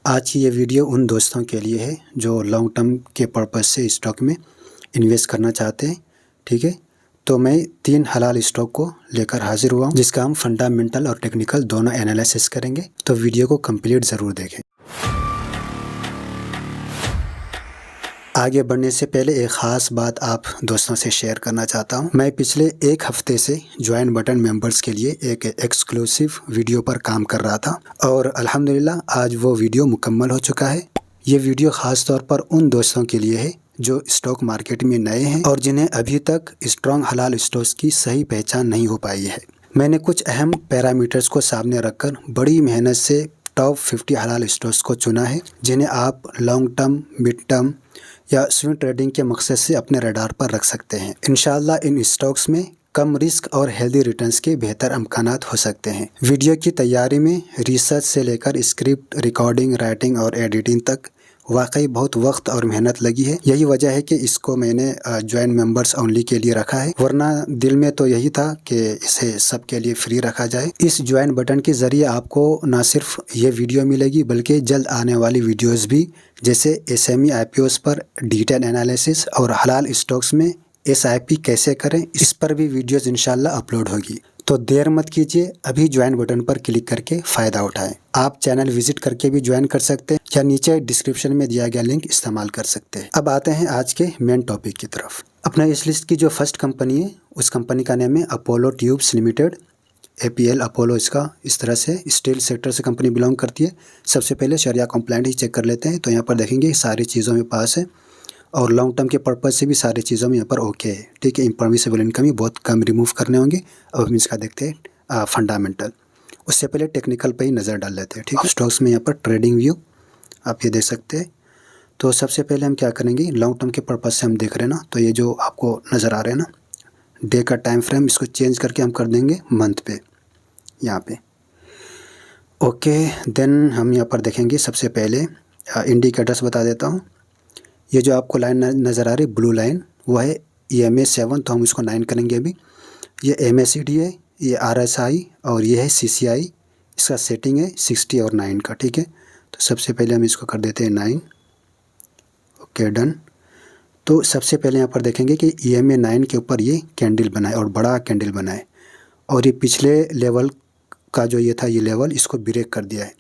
आज की ये वीडियो उन दोस्तों के लिए है जो लॉन्ग टर्म के पर्पज़ से स्टॉक में इन्वेस्ट करना चाहते हैं। ठीक है, तो मैं 3 हलाल स्टॉक को लेकर हाजिर हुआ हूँ जिसका हम फंडामेंटल और टेक्निकल दोनों एनालिसिस करेंगे। तो वीडियो को कंप्लीट ज़रूर देखें। आगे बढ़ने से पहले एक ख़ास बात आप दोस्तों से शेयर करना चाहता हूं। मैं पिछले 1 हफ्ते से ज्वाइन बटन मेंबर्स के लिए एक एक्सक्लूसिव वीडियो पर काम कर रहा था और अल्हम्दुलिल्लाह आज वो वीडियो मुकम्मल हो चुका है। ये वीडियो ख़ास तौर पर उन दोस्तों के लिए है जो स्टॉक मार्केट में नए हैं और जिन्हें अभी तक स्ट्रॉन्ग हलाल स्टॉक्स की सही पहचान नहीं हो पाई है। मैंने कुछ अहम पैरामीटर्स को सामने रखकर बड़ी मेहनत से टॉप 50 हलाल स्टॉक्स को चुना है जिन्हें आप लॉन्ग टर्म, मिड टर्म या स्विंग ट्रेडिंग के मकसद से अपने रडार पर रख सकते हैं। इंशाल्लाह इन स्टॉक्स में कम रिस्क और हेल्दी रिटर्न्स के बेहतर अमकानात हो सकते हैं। वीडियो की तैयारी में रिसर्च से लेकर स्क्रिप्ट, रिकॉर्डिंग, राइटिंग और एडिटिंग तक वाकई बहुत वक्त और मेहनत लगी है। यही वजह है कि इसको मैंने ज्वाइन मेंबर्स ओनली के लिए रखा है, वरना दिल में तो यही था कि इसे सबके लिए फ्री रखा जाए। इस ज्वाइन बटन के ज़रिए आपको न सिर्फ ये वीडियो मिलेगी बल्कि जल्द आने वाली वीडियोस भी, जैसे SME IPOs पर डिटेल एनालिसिस और हलाल स्टॉक्स में SIP कैसे करें, इस पर भी वीडियोस इंशाल्लाह अपलोड होगी। तो देर मत कीजिए, अभी ज्वाइन बटन पर क्लिक करके फ़ायदा उठाएं। आप चैनल विजिट करके भी ज्वाइन कर सकते हैं या नीचे डिस्क्रिप्शन में दिया गया लिंक इस्तेमाल कर सकते हैं। अब आते हैं आज के मेन टॉपिक की तरफ। अपना इस लिस्ट की जो फर्स्ट कंपनी है उस कंपनी का नाम है Apollo tubes limited, APL Apollo इसका इस तरह से स्टील सेक्टर से कंपनी बिलोंग करती है। सबसे पहले शरिया कंप्लाइंट ही चेक कर लेते हैं। तो यहाँ पर देखेंगे सारी चीज़ों में पास है और लॉन्ग टर्म के पर्पज़ से भी सारी चीज़ों में यहाँ पर ओके है। ठीक है, इम्परमिसिबल इनकम ही बहुत कम रिमूव करने होंगे। अब हम इसका देखते हैं फंडामेंटल। उससे पहले टेक्निकल पे ही नज़र डाल लेते हैं। ठीक है, स्टॉक्स में यहाँ पर ट्रेडिंग व्यू आप ये देख सकते हैं। तो सबसे पहले हम क्या करेंगे, लॉन्ग टर्म के पर्पज़ से हम देख रहे हैं ना, तो ये जो आपको नज़र आ रहे हैं ना डे का टाइम फ्रेम, इसको चेंज करके हम कर देंगे मंथ पे यहाँ पे। ओके, देन हम यहाँ पर देखेंगे सबसे पहले इंडिकेटर्स बता देता हूँ। ये जो आपको लाइन नज़र आ रही है ब्लू लाइन, वो है EMA 7, तो हम इसको 9 करेंगे अभी। ये MACD है, ये RSI और ये है CCI। इसका सेटिंग है 60 और 9 का। ठीक है, तो सबसे पहले हम इसको कर देते हैं 9। Okay, done. तो सबसे पहले यहाँ पर देखेंगे कि EMA 9 के ऊपर ये कैंडल बनाए और बड़ा कैंडल बनाए और ये पिछले लेवल का जो ये था, ये लेवल इसको ब्रेक कर दिया है।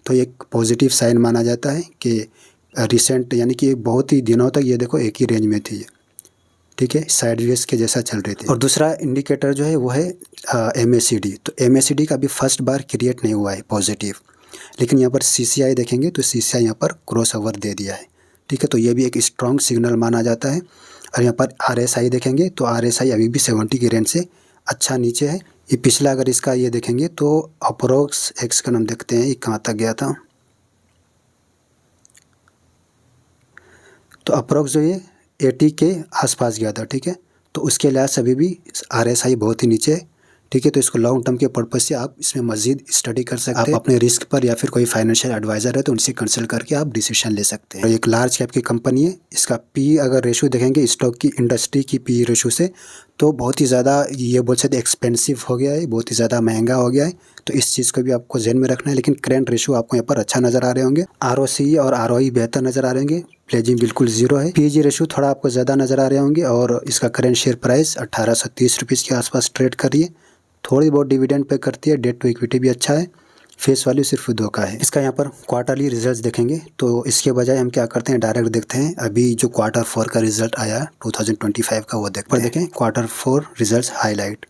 तो एक पॉजिटिव साइन माना जाता है कि रिसेंट यानी कि बहुत ही दिनों तक ये देखो एक ही रेंज में थी ये। ठीक है, साइडवेज के जैसा चल रही थी। और दूसरा इंडिकेटर जो है वो है MACD। तो MACD का अभी फर्स्ट बार क्रिएट नहीं हुआ है पॉजिटिव, लेकिन यहाँ पर CCI देखेंगे तो CCI यहाँ पर क्रॉस ओवर दे दिया है। ठीक है, तो ये भी एक स्ट्रॉन्ग सिग्नल माना जाता है। और यहाँ पर RSI देखेंगे तो RSI अभी भी 70 की रेंज से अच्छा नीचे है। ये पिछला अगर इसका ये देखेंगे तो अप्रोक्स एक्स का नाम देखते हैं, ये कहाँ तक गया था। तो अप्रोक्स जो ये 80 के आसपास गया था। ठीक है, तो उसके लिहाज से अभी भी RSI बहुत ही नीचे है। ठीक है, तो इसको लॉन्ग टर्म के पर्पज़ से आप इसमें मज़ीद स्टडी कर सकते हैं। आप अपने रिस्क पर या फिर कोई फाइनेंशियल एडवाइज़र है तो उनसे कंसल्ट करके आप डिसीजन ले सकते हैं। एक लार्ज कैप की कंपनी है, इसका PE अगर रेशो देखेंगे स्टॉक की इंडस्ट्री की PE रेशो से तो बहुत ही ज़्यादा ये बोल सकते एक्सपेंसिव हो गया है, बहुत ही ज़्यादा महंगा हो गया है। तो इस चीज़ को भी आपको ध्यान में रखना है। लेकिन करेंट रेशो आपको यहाँ पर अच्छा नज़र आ रहे होंगे, ROCE और ROE बेहतर नज़र आ रहे होंगे, प्लेजिंग बिल्कुल 0 है। PEG रेशो थोड़ा आपको ज़्यादा नज़र आ रहे होंगे और इसका करेंट शेयर प्राइस 1830 रुपीज़ के आसपास ट्रेड कर रही है। थोड़ी बहुत डिविडेंड पे करती है, डेट टू इक्विटी भी अच्छा है, फेस वैल्यू सिर्फ 2 का है। इसका यहाँ पर क्वार्टरली रिजल्ट्स देखेंगे तो इसके बजाय हम क्या करते हैं, डायरेक्ट देखते हैं अभी जो क्वार्टर 4 का रिजल्ट आया 2025 का, वो देखें क्वार्टर 4 रिजल्ट्स हाईलाइट।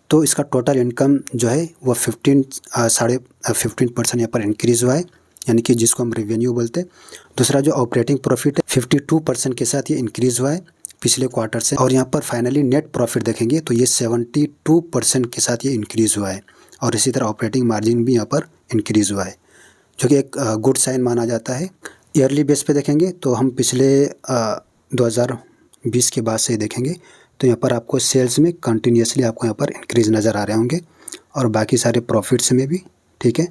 तो इसका टोटल इनकम जो है वो 15% यहाँ पर इंक्रीज़ हुआ है, यानी कि जिसको हम रेवेन्यू बोलते हैं। दूसरा जो ऑपरेटिंग प्रॉफिट है 52% के साथ ये इंक्रीज़ हुआ है पिछले क्वार्टर से। और यहाँ पर फाइनली नेट प्रॉफिट देखेंगे तो ये 72% के साथ ये इंक्रीज़ हुआ है। और इसी तरह ऑपरेटिंग मार्जिन भी यहाँ पर इंक्रीज़ हुआ है, जो कि एक गुड साइन माना जाता है। ईयरली बेस पे देखेंगे तो हम पिछले 2020 के बाद से देखेंगे तो यहाँ पर आपको सेल्स में कंटिन्यूसली आपको यहाँ पर इंक्रीज़ नज़र आ रहे होंगे और बाकी सारे प्रॉफिट्स में भी। ठीक है,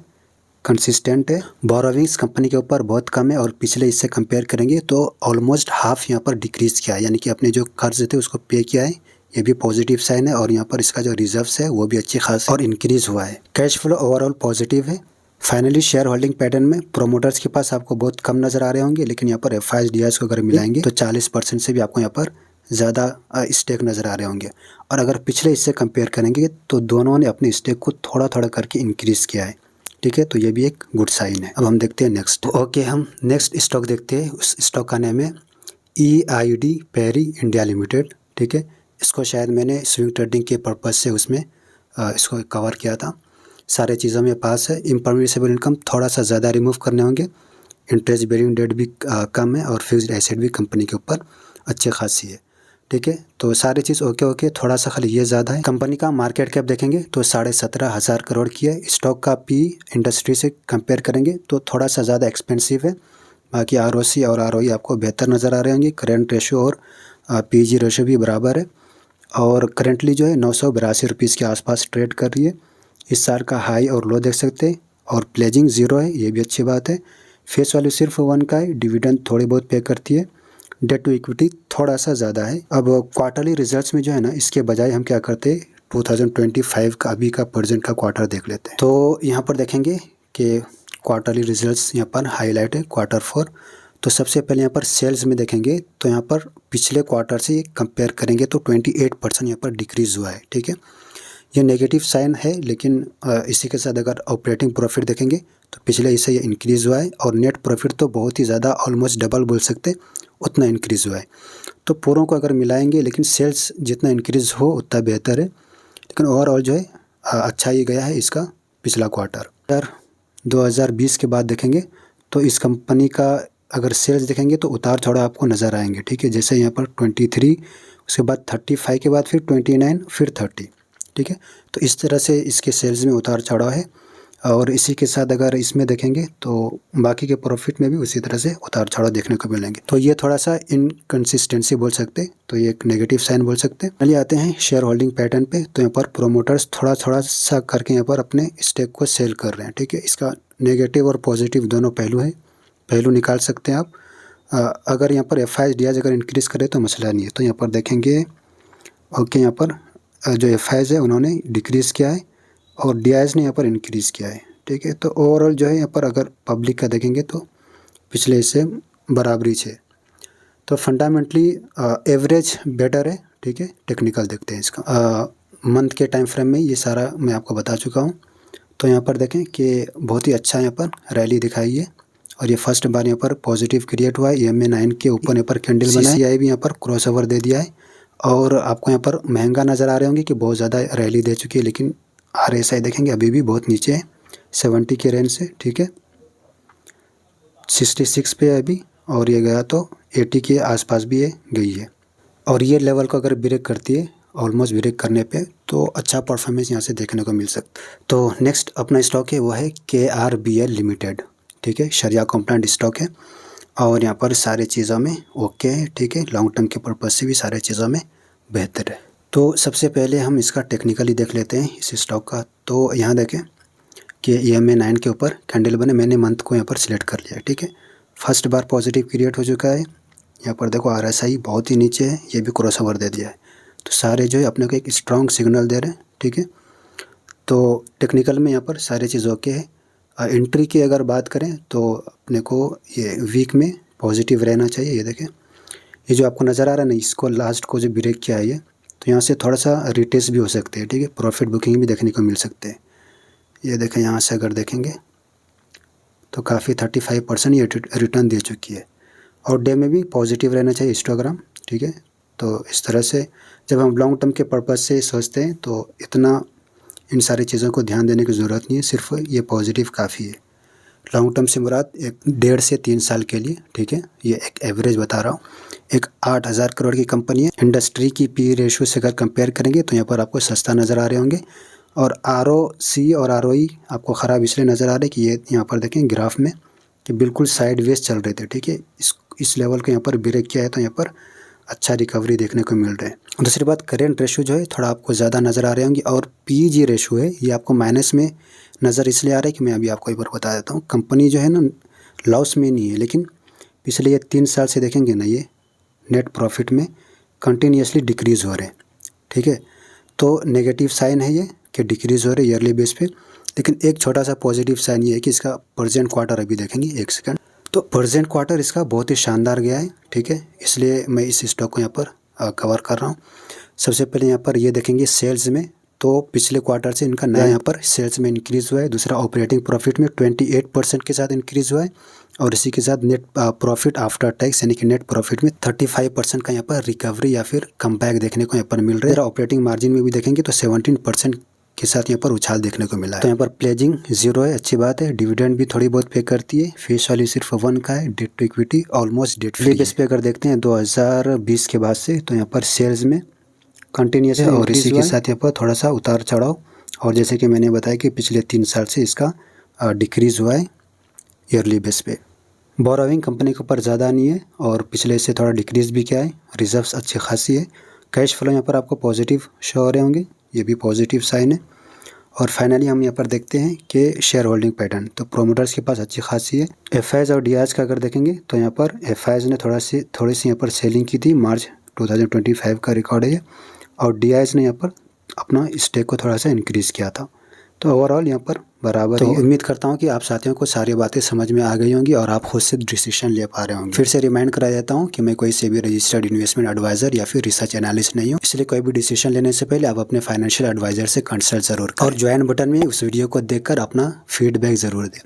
कंसिस्टेंट है। बोरोविंग्स कंपनी के ऊपर बहुत कम है और पिछले इससे कंपेयर करेंगे तो ऑलमोस्ट हाफ यहाँ पर डिक्रीज़ किया है, यानी कि अपने जो कर्ज थे उसको पे किया है। ये भी पॉजिटिव साइन है। और यहाँ पर इसका जो रिजर्व्स है वो भी अच्छी खास और इंक्रीज़ हुआ है। कैश फ्लो ओवरऑल पॉजिटिव है फाइनली शेयर होल्डिंग पैटर्न में प्रोमोटर्स के पास आपको बहुत कम नज़र आ रहे होंगे, लेकिन यहाँ पर एफआईएस डीआईएस को अगर मिलाएंगे तो 40% से भी आपको यहाँ पर ज़्यादा स्टेक नज़र आ रहे होंगे। और अगर पिछले इससे कंपेयर करेंगे तो दोनों ने अपने स्टेक को थोड़ा थोड़ा करके इंक्रीज़ किया है, ठीक है, तो ये भी एक गुड साइन है। अब हम देखते हैं नेक्स्ट। ओके, हम नेक्स्ट स्टॉक देखते हैं। उस स्टॉक का नाम है EID पेरी इंडिया लिमिटेड, ठीक है। इसको शायद मैंने स्विंग ट्रेडिंग के पर्पज़ से उसमें इसको कवर किया था। सारे चीज़ों में पास है। इम्परमिसिबल इनकम थोड़ा सा ज़्यादा रिमूव करने होंगे, इंटरेस्ट बेरिंग डेट भी कम है और फिक्स्ड एसेट भी कंपनी के ऊपर अच्छी खासी है, ठीक है। तो सारी चीज़ ओके, थोड़ा सा खाली ये ज़्यादा है। कंपनी का मार्केट कैप देखेंगे तो 17,500 करोड़ की है। स्टॉक का पी इंडस्ट्री से कंपेयर करेंगे तो थोड़ा सा ज़्यादा एक्सपेंसिव है। बाकी ROC और ROE आपको बेहतर नज़र आ रहे होंगे। करेंट रेशियो और PEG रेशियो भी बराबर है और करेंटली जो है 982 रुपीज़ के आसपास ट्रेड कर रही है। इस साल का हाई और लो देख सकते हैं और प्लेजिंग 0 है, ये भी अच्छी बात है। फेस वैल्यू सिर्फ 1 का है। डिविडेंड थोड़ी बहुत पे करती है। डेट टू इक्विटी थोड़ा सा ज़्यादा है। अब क्वार्टरली रिजल्ट्स में जो है ना, इसके बजाय हम क्या करते हैं 2025 का अभी का प्रेजेंट का क्वार्टर देख लेते हैं। तो यहाँ पर देखेंगे कि क्वार्टरली रिजल्ट्स यहाँ पर हाईलाइट है Q4। तो सबसे पहले यहाँ पर सेल्स में देखेंगे तो यहाँ पर पिछले क्वार्टर से कंपेयर करेंगे तो 28% यहाँ पर डिक्रीज़ हुआ है, ठीक है। ये नेगेटिव साइन है, लेकिन इसी के साथ अगर ऑपरेटिंग प्रॉफिट देखेंगे तो पिछले इससे ये इंक्रीज़ हुआ है और नेट प्रॉफिट तो बहुत ही ज़्यादा ऑलमोस्ट डबल बोल सकते उतना इंक्रीज़ हुआ है। तो पूरों को अगर मिलाएंगे, लेकिन सेल्स जितना इंक्रीज़ हो उतना बेहतर है, लेकिन ओवरऑल जो है अच्छा ही गया है इसका पिछला क्वार्टर। 2020 के बाद देखेंगे तो इस कंपनी का अगर सेल्स देखेंगे तो उतार चढ़ाव आपको नज़र आएंगे, ठीक है। जैसे यहाँ पर 23, उसके बाद 35 के बाद फिर 29, फिर 30, ठीक है। तो इस तरह से इसके सेल्स में उतार चढ़ाव है और इसी के साथ अगर इसमें देखेंगे तो बाकी के प्रॉफिट में भी उसी तरह से उतार चढ़ाव देखने को मिलेंगे। तो ये थोड़ा सा इनकन्सिस्टेंसी बोल सकते, तो ये एक नेगेटिव साइन बोल सकते। चलिए आते हैं शेयर होल्डिंग पैटर्न पे। तो यहाँ पर प्रोमोटर्स थोड़ा थोड़ा सा करके यहाँ पर अपने स्टेक को सेल कर रहे हैं, ठीक है। इसका नेगेटिव और पॉजिटिव दोनों पहलू है, पहलू निकाल सकते हैं आप। अगर यहाँ पर एफआईएस डीआईएस अगर इंक्रीज़ करे तो मसला नहीं है। तो यहाँ पर देखेंगे ओके, यहाँ पर जो एफआईएस है उन्होंने डिक्रीज़ किया है और डीआईएस ने यहाँ पर इंक्रीज़ किया है, ठीक है। तो ओवरऑल जो है यहाँ पर अगर पब्लिक का देखेंगे तो पिछले से बराबरी है। तो फंडामेंटली एवरेज बेटर है, ठीक है। टेक्निकल देखते हैं इसका। मंथ के टाइम फ्रेम में ये सारा मैं आपको बता चुका हूँ। तो यहाँ पर देखें कि बहुत ही अच्छा यहाँ पर रैली दिखाई है और ये फर्स्ट बार यहाँ पर पॉजिटिव क्रिएट हुआ है। EMA 9 के ऊपर यहाँ पर कैंडल बना है। CCI भी यहाँ पर क्रॉसओवर दे दिया है और आपको यहाँ पर महंगा नज़र आ रहे होंगे कि बहुत ज़्यादा रैली दे चुकी है, लेकिन RSI देखेंगे अभी भी बहुत नीचे है 70 के रेंज से, ठीक है। 66 पे है अभी और ये गया तो 80 के आसपास भी ये गई है और ये लेवल को अगर ब्रेक करती है, ऑलमोस्ट ब्रेक करने पे, तो अच्छा परफॉर्मेंस यहाँ से देखने को मिल सकता। तो नेक्स्ट अपना स्टॉक है वो है KRBL लिमिटेड, ठीक है। शरिया कंप्लाइंट स्टॉक है और यहाँ पर सारे चीज़ों में ओके है, ठीक है। लॉन्ग टर्म के पर्पज़ से भी सारे चीज़ों में बेहतर है। तो सबसे पहले हम इसका टेक्निकली देख लेते हैं इस स्टॉक का। तो यहाँ देखें कि EMA 9 के ऊपर कैंडल बने, मैंने मंथ को यहाँ पर सिलेक्ट कर लिया है, ठीक है। फर्स्ट बार पॉजिटिव क्रिएट हो चुका है। यहाँ पर देखो RSI बहुत ही नीचे है, ये भी क्रॉसओवर दे दिया है। तो सारे जो है अपने को एक स्ट्रॉन्ग सिग्नल दे रहे हैं, ठीक है। तो टेक्निकल में यहाँ पर सारी चीज़ ओके है। एंट्री की अगर बात करें तो अपने को ये वीक में पॉजिटिव रहना चाहिए। ये देखें, ये जो आपको नज़र आ रहा है ना, इसको लास्ट को जो ब्रेक किया है ये, तो यहाँ से थोड़ा सा रिटेस्ट भी हो सकते हैं, ठीक है। प्रॉफिट बुकिंग भी देखने को मिल सकते हैं। ये देखें, यहाँ से अगर देखेंगे तो काफ़ी 35% ये रिटर्न दे चुकी है और डे में भी पॉजिटिव रहना चाहिए हिस्टोग्राम, ठीक है। तो इस तरह से जब हम लॉन्ग टर्म के पर्पज़ से सोचते हैं तो इतना इन सारी चीज़ों को ध्यान देने की ज़रूरत नहीं है, सिर्फ ये पॉजिटिव काफ़ी है। लॉन्ग टर्म से मुराद 1.5 से 3 साल के लिए, ठीक है। ये एक एवरेज बता रहा हूँ। एक 8,000 करोड़ की कंपनी है। इंडस्ट्री की PE रेशियो से अगर कंपेयर करेंगे तो यहाँ पर आपको सस्ता नज़र आ रहे होंगे और ROC और ROE आपको ख़राब इसलिए नज़र आ रहे हैं कि ये यहाँ पर देखें ग्राफ में कि बिल्कुल साइड वेज चल रहे थे, ठीक है। इस लेवल को यहाँ पर ब्रेक किया है तो यहाँ पर अच्छा रिकवरी देखने को मिल रहा है। दूसरी बात, करेंट रेशियो जो है थोड़ा आपको ज़्यादा नज़र आ रहे होंगे और PEG रेशियो है ये आपको माइनस में नज़र इसलिए आ रहा है कि मैं अभी आपको एक बार बता देता हूँ। कंपनी जो है ना लॉस में नहीं है, लेकिन पिछले ये 3 साल से देखेंगे ना, ये नेट प्रॉफिट में कंटिन्यूसली डिक्रीज़ हो रहे हैं, ठीक है। तो नेगेटिव साइन है ये कि डिक्रीज़ हो रहे ईयरली बेस पे लेकिन एक छोटा सा पॉजिटिव साइन ये है कि इसका प्रेजेंट क्वार्टर अभी देखेंगे, एक सेकंड। तो प्रेजेंट क्वार्टर इसका बहुत ही शानदार गया है, ठीक है, इसलिए मैं इस स्टॉक को यहाँ पर कवर कर रहा हूँ। सबसे पहले यहाँ पर ये देखेंगे सेल्स में, तो पिछले क्वार्टर से इनका नया यहाँ पर सेल्स में इंक्रीज़ हुआ है। दूसरा ऑपरेटिंग प्रॉफिट में 28% के साथ इंक्रीज़ हुआ है और इसी के साथ नेट प्रॉफिट आफ्टर टैक्स यानी कि नेट प्रॉफिट में 35% का यहाँ पर रिकवरी या फिर कमबैक देखने को यहाँ पर मिल रहा है। ऑपरेटिंग मार्जिन में भी देखेंगे तो 17% के साथ यहाँ पर उछाल देखने को मिला है। तो यहाँ पर प्लेजिंग 0 है, अच्छी बात है। डिविडेंड भी थोड़ी बहुत पे करती है। फेस वैल्यू सिर्फ 1 का है। Debt to equity almost debt free base पे अगर देखते हैं 2020 के बाद से, तो यहाँ पर सेल्स में कंटिन्यूस है और इसी के साथ यहाँ पर थोड़ा सा उतार चढ़ाव, और जैसे कि मैंने बताया कि पिछले 3 साल से इसका डिक्रीज़ हुआ है ईयरली बेस पे। बोरोइंग कंपनी के ऊपर ज़्यादा नहीं है और पिछले से थोड़ा डिक्रीज़ भी किया है। रिजर्व्स अच्छी खासी है। कैश फ्लो यहाँ पर आपको पॉजिटिव शो हो रहे होंगे, ये भी पॉजिटिव साइन है। और फाइनली हम यहाँ पर देखते हैं कि शेयर होल्डिंग पैटर्न, तो प्रोमोटर्स के पास अच्छी खासी है। एफआईज और डीआईज का अगर देखेंगे तो यहाँ पर एफआईज ने थोड़ी सी यहाँ पर सेलिंग की थी, मार्च 2025 का रिकॉर्ड है, और डीआईज ने यहाँ पर अपना स्टेक को थोड़ा सा इंक्रीज़ किया था। तो ओवरऑल यहाँ पर बराबर। तो उम्मीद करता हूँ कि आप साथियों को सारी बातें समझ में आ गई होंगी और आप खुद से डिसीजन ले पा रहे होंगे। फिर से रिमाइंड करा देता हूँ कि मैं कोई से भी रजिस्टर्ड इन्वेस्टमेंट एडवाइजर या फिर रिसर्च एनालिस्ट नहीं हूँ, इसलिए कोई भी डिसीजन लेने से पहले आप अपने फाइनेंशियल एडवाइजर से कंसल्ट जरूर करें और ज्वाइन बटन में उस वीडियो को देखकर अपना फीडबैक जरूर दें।